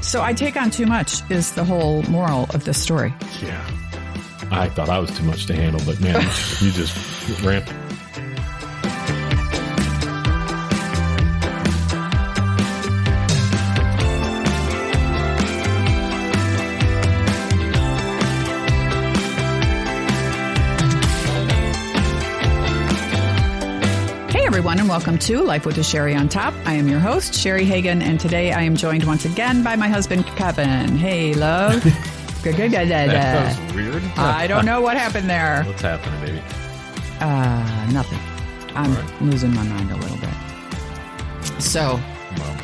So I take on too much is the whole moral of this story. Yeah. I thought I was too much to handle, but man, you just ramped. Everyone, and welcome to Life with a Cheri on Top. I am your host, Cheri Hagan, and today I am joined once again by my husband, Kevin. Hey, love. That was weird. I don't know what happened there. What's happening, baby? Nothing. I'm losing my mind a little bit. So, Well,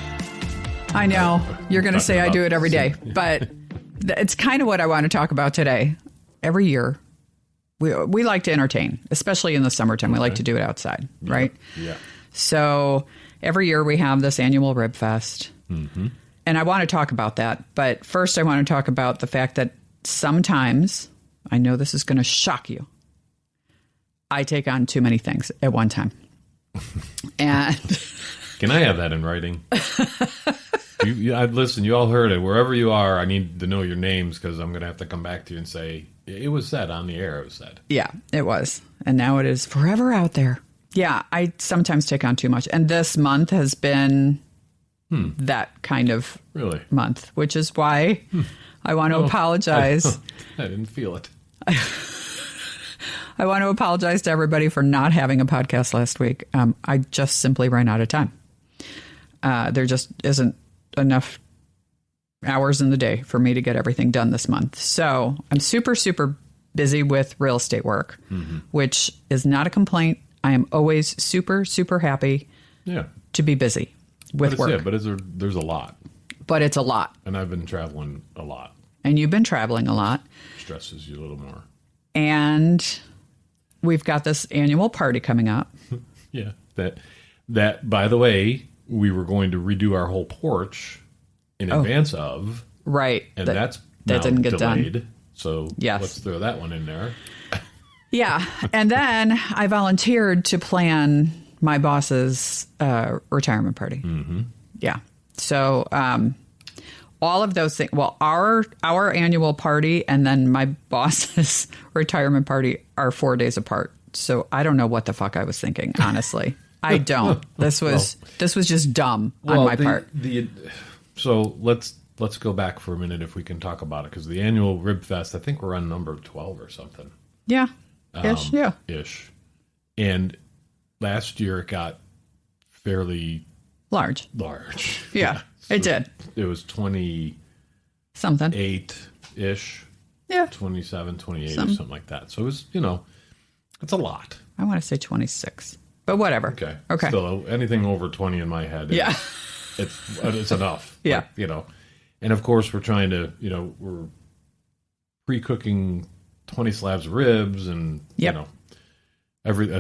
I know you're going to say I do it every day, but it's kind of what I want to talk about today. Every year, we like to entertain, especially in the summertime. We like to do it outside, right? Yeah. So every year we have this annual Rib Fest. Mm-hmm. And I want to talk about that. But first, I want to talk about the fact that sometimes, I know this is going to shock you, I take on too many things at one time. And Can I have that in writing? Listen, you all heard it. Wherever you are, I need to know your names because I'm going to have to come back to you and say, it was said on the air, it was said. Yeah, it was. And now it is forever out there. Yeah, I sometimes take on too much. And this month has been that kind of month, which is why I want to apologize. I didn't feel it. I want to apologize to everybody for not having a podcast last week. I just simply ran out of time. There just isn't enough hours in the day for me to get everything done this month. So I'm super, super busy with real estate work, which is not a complaint. I am always super, super happy to be busy with work. Yeah, but there's a lot. But it's a lot. And I've been traveling a lot. And you've been traveling a lot. Stresses you a little more. And we've got this annual party coming up. Yeah. That, by the way, we were going to redo our whole porch in advance of. Right. And that didn't get delayed. done. So let's throw that one in there. Yeah. And then I volunteered to plan my boss's retirement party. Mm-hmm. Yeah. So all of those things, well, our annual party and then my boss's retirement party are 4 days apart. So I don't know what the fuck I was thinking, honestly. I don't. This was just dumb on my part. So let's go back for a minute if we can talk about it, because the annual Rib Fest, I think we're on number 12 or something. Yeah. Ish. Yeah. Ish. And last year it got fairly large. Yeah. So it did. It was 20 something 8-ish. Yeah. 27, 28 or something like that. So it was, it's a lot. I want to say 26. But whatever. Okay. Still, anything over 20 in my head. Yeah. It's enough. Yeah. Like, and of course we're trying to, we're pre-cooking 20 slabs of ribs and,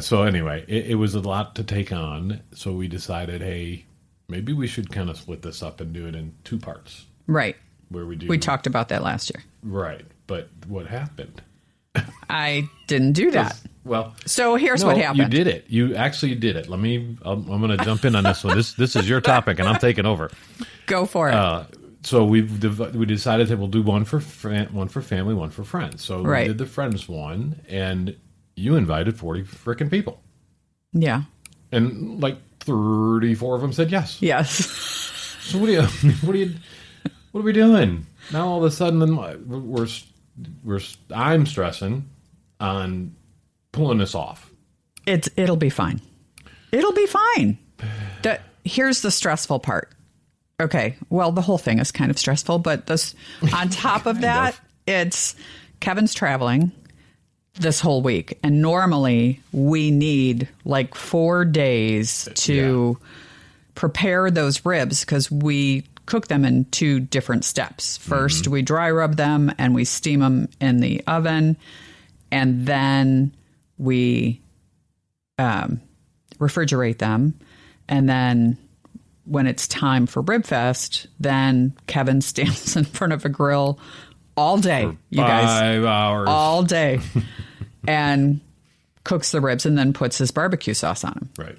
so anyway, it was a lot to take on. So we decided, hey, maybe we should kind of split this up and do it in 2 parts. Right. Where we talked about that last year. Right. But what happened? I didn't do that. Well, so here's what happened. You did it. You actually did it. I'm going to jump in on this one. This is your topic, and I'm taking over. Go for it. So we decided that we'll do one for family, one for friends. So we did the friends one, and you invited 40 frickin' people. Yeah. And like 34 of them said yes. Yes. So what are we doing now? All of a sudden, I'm stressing on pulling this off. It'll be fine. It'll be fine. Here's the stressful part. Okay, well, the whole thing is kind of stressful, but this on top of that, it's Kevin's traveling this whole week, and normally we need like 4 days to prepare those ribs because we cook them in 2 different steps. First, we dry rub them and we steam them in the oven, and then we refrigerate them, and then when it's time for Rib Fest, then Kevin stands in front of a grill all day, you guys. 5 hours. All day. And cooks the ribs and then puts his barbecue sauce on them. Right.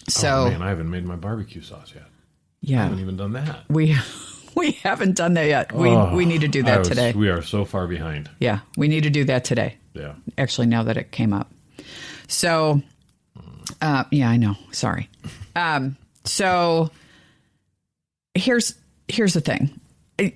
So, oh, man, I haven't made my barbecue sauce yet. Yeah. I haven't even done that. We We haven't done that yet. We need to do that today. We are so far behind. Yeah, we need to do that today. Yeah. Actually, now that it came up. So, yeah, I know. Sorry. So here's the thing.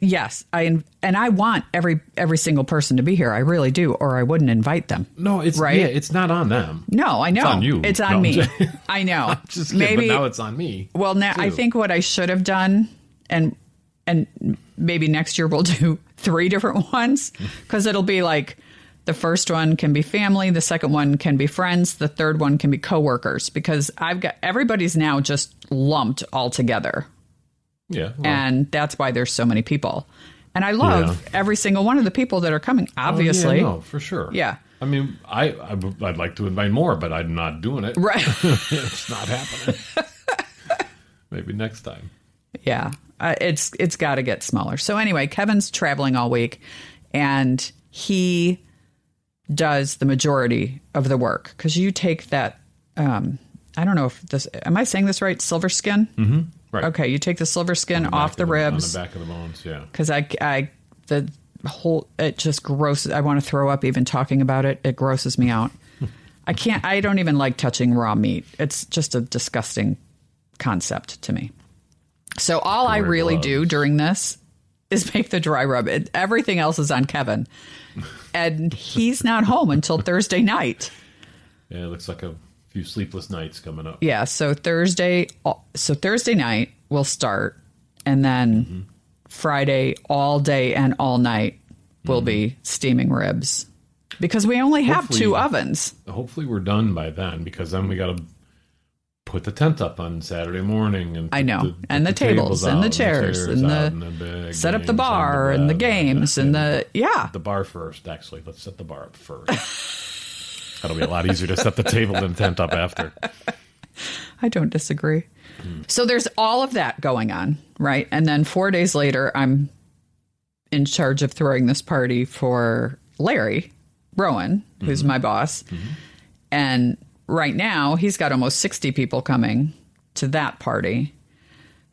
Yes, I want every single person to be here. I really do, or I wouldn't invite them. No, it's right. Yeah, it's not on them. No, I know. It's on you. It's on me. I know. I'm just kidding, but now it's on me. Well, now I think what I should have done, and maybe next year we'll do 3 different ones, because it'll be like the first one can be family, the second one can be friends, the third one can be coworkers, because I've got everybody's now just lumped all together. Yeah. Well, and that's why there's so many people. And I love every single one of the people that are coming, obviously. Oh, yeah, no, for sure. Yeah. I mean, I'd like to invite more, but I'm not doing it. Right. It's not happening. Maybe next time. Yeah. It's got to get smaller. So anyway, Kevin's traveling all week, and he does the majority of the work, because you take that, I don't know if this, am I saying this right? Silver skin? Mm-hmm. Right. Okay, you take the silver skin off the ribs. On the back of the bones, yeah. Because it just grosses. I want to throw up even talking about it. It grosses me out. I don't even like touching raw meat. It's just a disgusting concept to me. So all I really do during this is make the dry rub. Everything else is on Kevin. And he's not home until Thursday night. Yeah, it looks like a few sleepless nights coming up. Yeah, so Thursday night we'll start, and then Friday all day and all night will be steaming ribs, because we only have 2 ovens. Hopefully we're done by then, because then we got to put the tent up on Saturday morning, and I know, and the tables and the chairs and the set up the bar and the games and the bar first. Actually, let's set the bar up first. That'll be a lot easier to set the table and tent up after. I don't disagree. So there's all of that going on, right? And then 4 days later, I'm in charge of throwing this party for Larry Rowan, who's my boss. And right now, he's got almost 60 people coming to that party.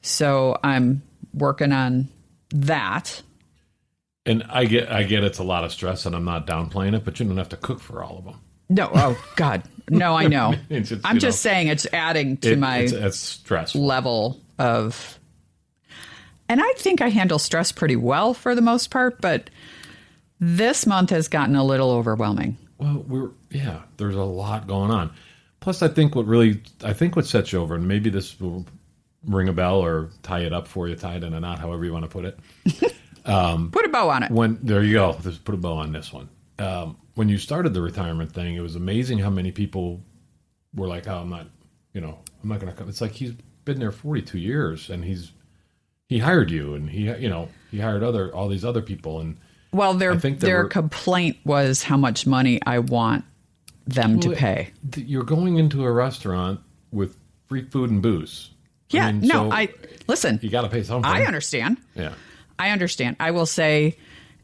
So I'm working on that. And I get it's a lot of stress, and I'm not downplaying it, but you don't have to cook for all of them. No, oh God, no, I know. I'm just saying it's adding to my it's stressful level of, and I think I handle stress pretty well for the most part, but this month has gotten a little overwhelming. Well, there's a lot going on. Plus, I think what sets you over, and maybe this will ring a bell or tie it up for you, tie it in a knot, however you want to put it. Put a bow on it. There you go. Just put a bow on this one. When you started the retirement thing, it was amazing how many people were like, "Oh, I'm not going to come." It's like he's been there 42 years, and he hired you, and he hired all these other people, and well, their complaint was how much money I want them to pay. You're going into a restaurant with free food and booze. Yeah, listen. You got to pay something. I understand. Yeah, I understand. I will say,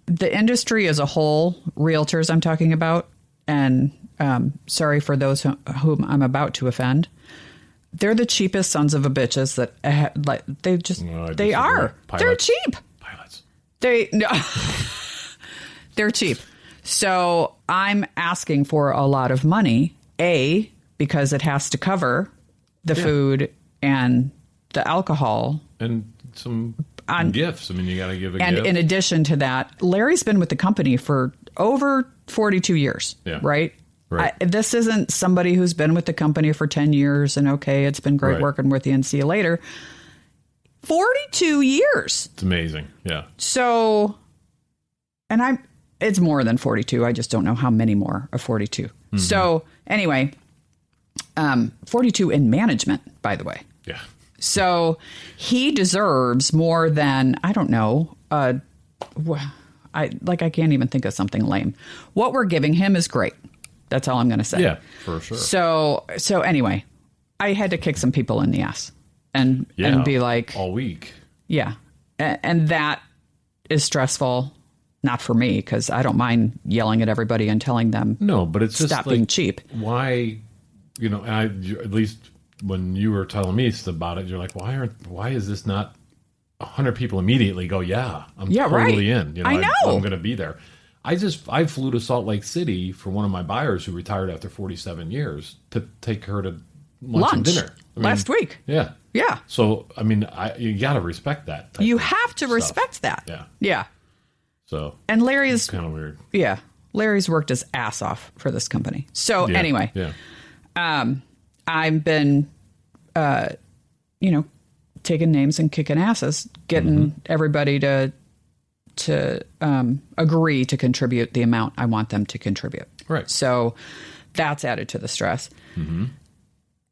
the industry as a whole, realtors I'm talking about, and sorry for those whom I'm about to offend, they're the cheapest sons of a bitches that they are. Pilots. They're cheap. Pilots. They're cheap. So I'm asking for a lot of money, because it has to cover the food and the alcohol. And some gifts. I mean, you got to give a gift. And in addition to that, Larry's been with the company for over 42 years, right? This isn't somebody who's been with the company for 10 years and, okay, it's been great working with you and see you later. 42 years. It's amazing. Yeah. So, and it's more than 42. I just don't know how many more of 42. So anyway, 42 in management, by the way. Yeah. So he deserves more than, I don't know, I can't even think of something lame. What we're giving him is great. That's all I'm going to say. Yeah, for sure. So anyway, I had to kick some people in the ass and be like, all week. Yeah. And that is stressful. Not for me, because I don't mind yelling at everybody and telling them, no, but it's just stop being cheap. Why, at least when you were telling me about it, you're like, why is this not 100 people immediately go, I'm totally in. I know. I'm going to be there. I flew to Salt Lake City for one of my buyers who retired after 47 years to take her to lunch and dinner. Last week. Yeah. Yeah. So, I mean, you got to respect that. You have to respect that. Yeah. Yeah. So, and Larry's kind of weird. Yeah. Larry's worked his ass off for this company. So anyway, I've been, taking names and kicking asses, getting everybody to agree to contribute the amount I want them to contribute. Right. So that's added to the stress. Mm-hmm.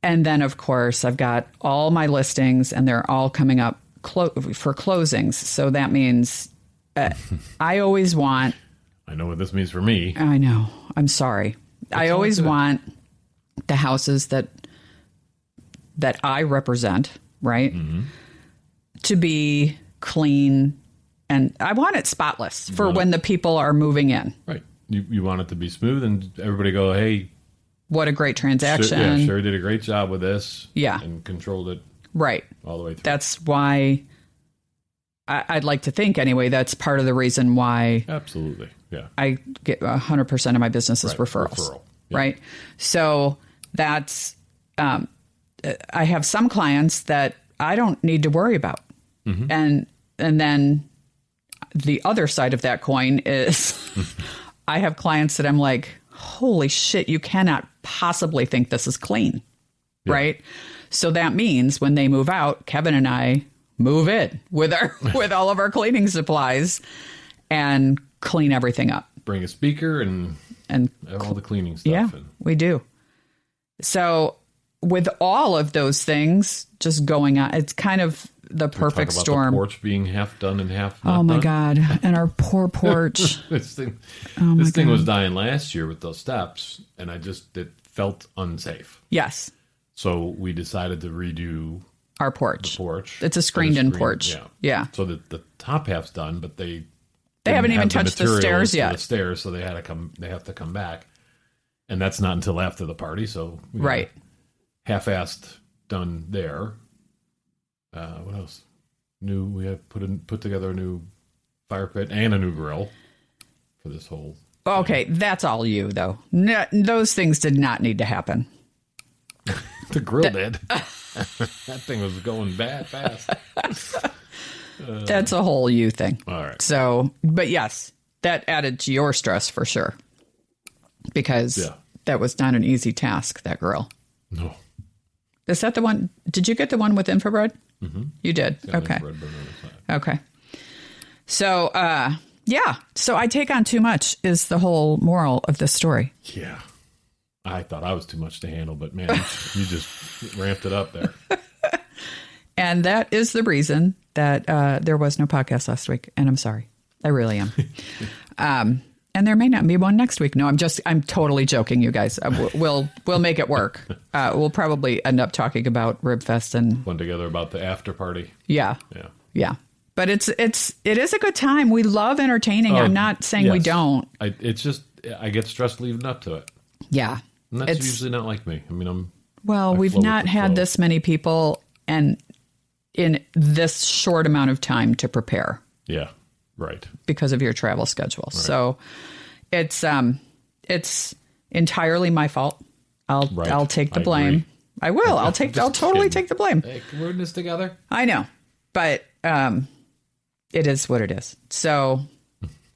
And then, of course, I've got all my listings, and they're all coming up for closings. So that means I always want... I know what this means for me. I know. I'm sorry. I always want the houses that I represent, right, to be clean, and I want it spotless for when the people are moving in. Right. You want it to be smooth, and everybody go, hey, what a great transaction. Cheri did a great job with this. Yeah. And controlled it right all the way through. That's why I'd like to think, anyway, that's part of the reason why. Absolutely. Yeah. I get 100% of my business is referrals. Yeah. Right. So that's, I have some clients that I don't need to worry about. Mm-hmm. And then the other side of that coin is I have clients that I'm like, holy shit, you cannot possibly think this is clean. Yeah. Right. So that means when they move out, Kevin and I move in with all of our cleaning supplies and clean everything up. Bring a speaker and all the cleaning stuff. Yeah, we do. So with all of those things just going on, it's kind of the perfect storm. The porch being half done and half not done. Oh my done. God. And our poor porch. This thing was dying last year with those steps, and it felt unsafe. Yes. So we decided to redo our porch. The porch. It's a screened-in porch. Yeah. So the top half's done, but they haven't even touched the stairs yet. The stairs, so they have to come back, and that's not until after the party. So half-assed done there. What else? We have put together a new fire pit and a new grill for this whole. Okay, that's all you though. No, those things did not need to happen. The grill did. That thing was going bad fast. That's a whole you thing. All right. So, but yes, that added to your stress for sure. Because that was not an easy task, that grill. No. Is that the one? Did you get the one with infrared? Mm-hmm. You did? Okay. Okay. So, So I take on too much is the whole moral of this story. Yeah. I thought I was too much to handle, but man, you just ramped it up there. And that is the reason that there was no podcast last week. And I'm sorry. I really am. And there may not be one next week. No, I'm totally joking, you guys. We'll make it work. We'll probably end up talking about Ribfest and one together about the after party. Yeah. But it is a good time. We love entertaining. I'm not saying we don't. I get stressed leading up to it. Yeah. And that's usually not like me. I mean, we've not had this many people and in this short amount of time to prepare. Yeah. Right. Because of your travel schedule. Right. So it's entirely my fault. I'll take the blame. Agree. I will. I'll totally take the blame. Hey, we're in this together. I know. But it is what it is. So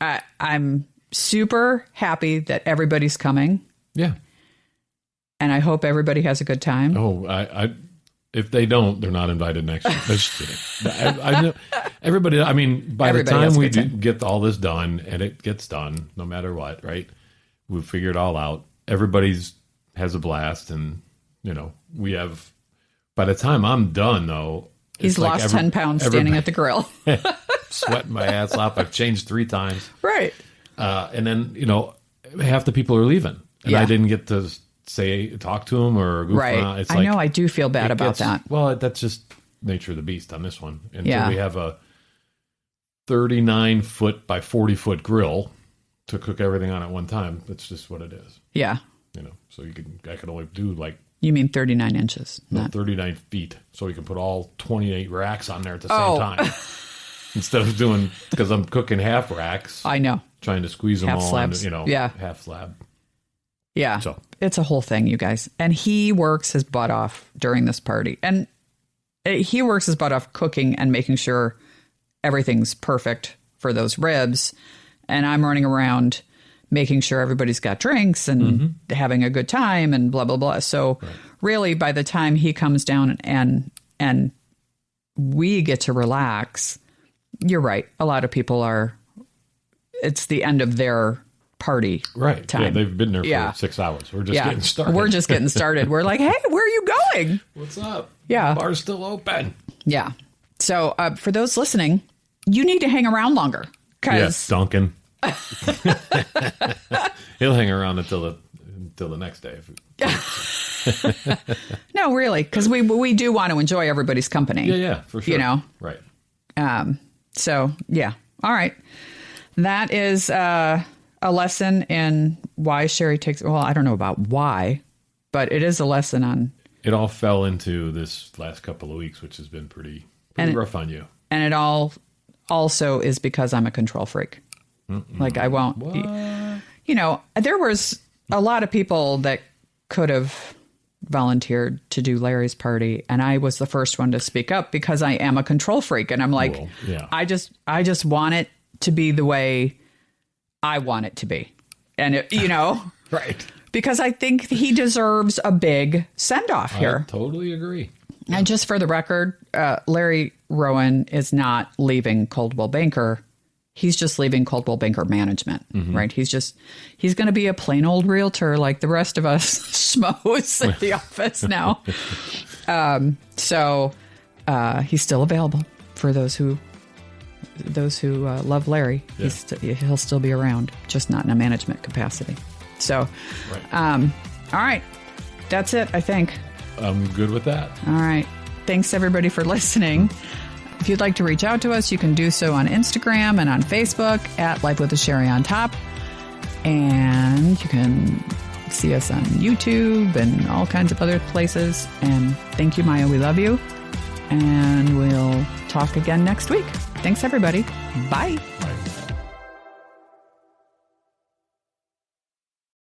I'm super happy that everybody's coming. Yeah. And I hope everybody has a good time. Oh, if they don't, they're not invited next year. Just kidding. I know everybody. I mean, by the time we get all this done, and it gets done, no matter what, right? We've figured it all out. Everybody's has a blast, and we have. By the time I'm done, though, he's lost 10 pounds standing at the grill, sweating my ass off. I've changed 3 times, right? And then half the people are leaving, and I didn't get to talk to them or goof around. It's I know. I do feel bad about that. Well, that's just nature of the beast on this one. And so we have a 39-foot by 40-foot grill to cook everything on at one time. That's just what it is. Yeah. So I could only do like. You mean 39 inches? No, 39 feet. So we can put all 28 racks on there at the same time. instead of doing, because I'm cooking half racks. I know. Trying to squeeze them Half all slabs. into, half slab. Yeah. So it's a whole thing, you guys. And he works his butt off during this party. And he works his butt off cooking and making sure everything's perfect for those ribs. And I'm running around making sure everybody's got drinks and having a good time and blah, blah, blah. So really, by the time he comes down and we get to relax, you're right. A lot of people it's the end of their party time. Yeah, they've been there for 6 hours. We're just getting started. We're just getting started. We're like, hey, where are you going? What's up? Yeah. The bar's still open. Yeah. So for those listening, you need to hang around longer. Yes, Duncan. He'll hang around until the next day. No, really, because we do want to enjoy everybody's company. Yeah, for sure. Right. So yeah, all right. That is a lesson in why Cheri takes. Well, I don't know about why, but it is a lesson on. It all fell into this last couple of weeks, which has been pretty rough on you. And it all also is because I'm a control freak. Like I won't, there was a lot of people that could have volunteered to do Larry's party. And I was the first one to speak up because I am a control freak. And I'm like, I just want it to be the way I want it to be. And right. Because I think he deserves a big send off here. I totally agree. And just for the record, Larry Rowan is not leaving Coldwell Banker. He's just leaving Coldwell Banker Management, right? He's going to be a plain old realtor like the rest of us schmoes at the office now. So he's still available for those who love Larry. Yeah. He'll still be around, just not in a management capacity. So, all right, that's it, I think. I'm good with that. All right. Thanks, everybody, for listening. If you'd like to reach out to us, you can do so on Instagram and on Facebook at Life with a Cheri on Top. And you can see us on YouTube and all kinds of other places. And thank you, Maya. We love you. And we'll talk again next week. Thanks, everybody. Bye. Bye.